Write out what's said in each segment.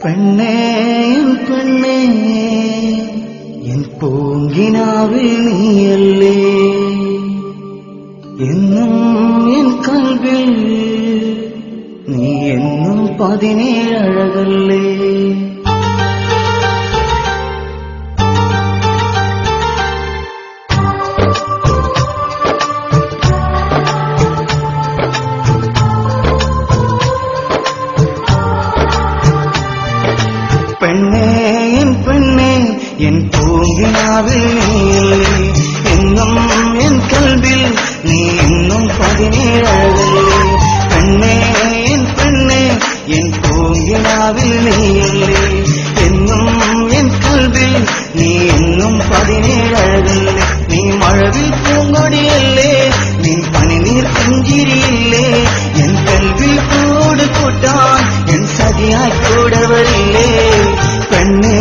പെണ്ണേ പെണ്ണേ എൻ പൂങ്കിനാവിൽ നീയല്ലേ എന്നും എൻ കൽവിൽ നീ എന്നും 17 അഴകല്ലേ പെണ്ണേ എൻ പൂങ്കിനാവിൽ നീയല്ലേ എന്നും എൻ കൽവിൽ നീ എന്നും 17 അഴകല്ലേ പെണ്ണേ എൻ പൂങ്കിനാവിൽ നീയല്ലേ എന്നും എൻ കൽവിൽ നീ എന്നും 17 അഴകല്ലേ നീ മഴവിൽ പൂങ്കൊടിയല്ലേ നീ പനിനീർ പുഞ്ചിരിയില്ലേ എൻ കൽവിൽ കൂട് കൂട്ടാൻ എൻ സഖിയായി കൂടവരില്ലേ പെണ്ണേ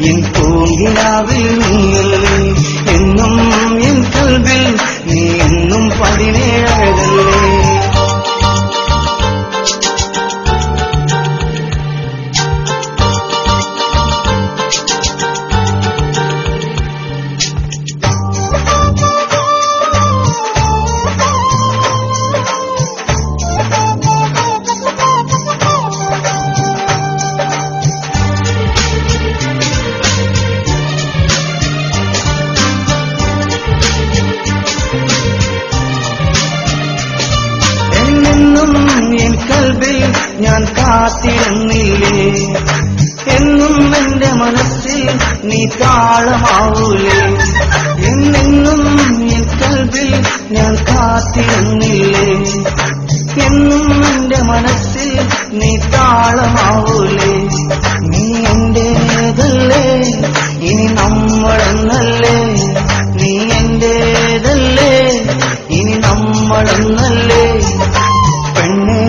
എൻ പൂങ്കിനാവിൽ നീയല്ലേ എന്നും എൻ കൽവിൽ നീ എന്നും 17 അഴകല്ലേ എൻ കൽബിൽ ഞാൻ കാത്തിരുന്നില്ലേ എന്നും എന്റെ മനസ്സിൽ നീ താളമാവൂലേ എന്നെന്നും എൻ കൽബിൽ ഞാൻ കാത്തിരുന്നില്ലേ എന്നും എന്റെ മനസ്സിൽ നീ താളമാവൂലേ നീ എന്റേതല്ലേ ഇനി നമ്മളെന്നല്ലേ നീ എന്റേതല്ലേ ഇനി നമ്മളെന്നല്ലേ പെണ്ണേ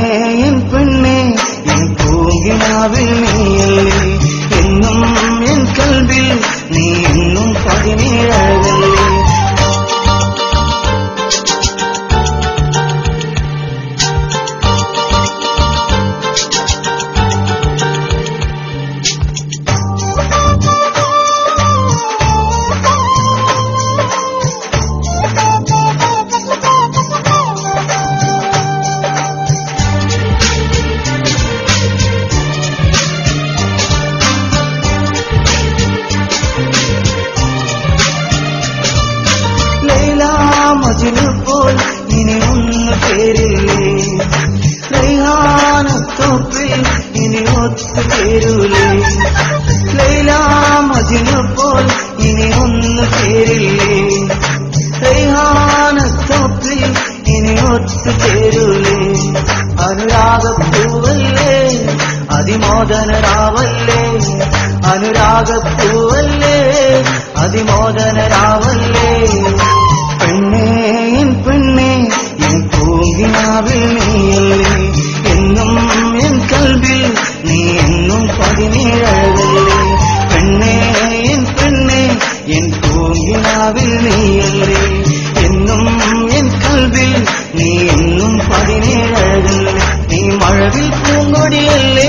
എൻ പൂങ്കിനാവിൽ നീയല്ലേ എന്നും എൻ കൽവിൽ നീ എന്നും 17 അഴകല്ലേ മജ്നുപോൽ ഇനി ഒന്ന് ചേരില്ലേ റൈഹാനത്തോപ്പിൽ ഇനി ഒത്തുചേരൂലേ ലൈല മജ്നുപോൽ ഇനി ഒന്ന് ചേരില്ലേ റൈഹാനത്തോപ്പിൽ ഇനി ഒത്തുചേരൂലേ അനുരാഗപ്പൂവല്ലേ അതിമോദനരാവല്ലേ അനുരാഗപ്പൂവല്ലേ അതിമോദനരാവല്ലേ പെണ്ണേ എൻ പൂങ്കിനാവിൽ നീയല്ലേ എന്നും എൻ കൽവിൽ നീ എന്നും 17 അഴകല്ലേ പെണ്ണേ എൻ പൂങ്കിനാവിൽ നീയല്ലേ എന്നും എൻ കൽവിൽ നീ എന്നും 17 അഴകല്ലേ നീ മഴവിൽ പൂങ്കൊടിയല്ലേ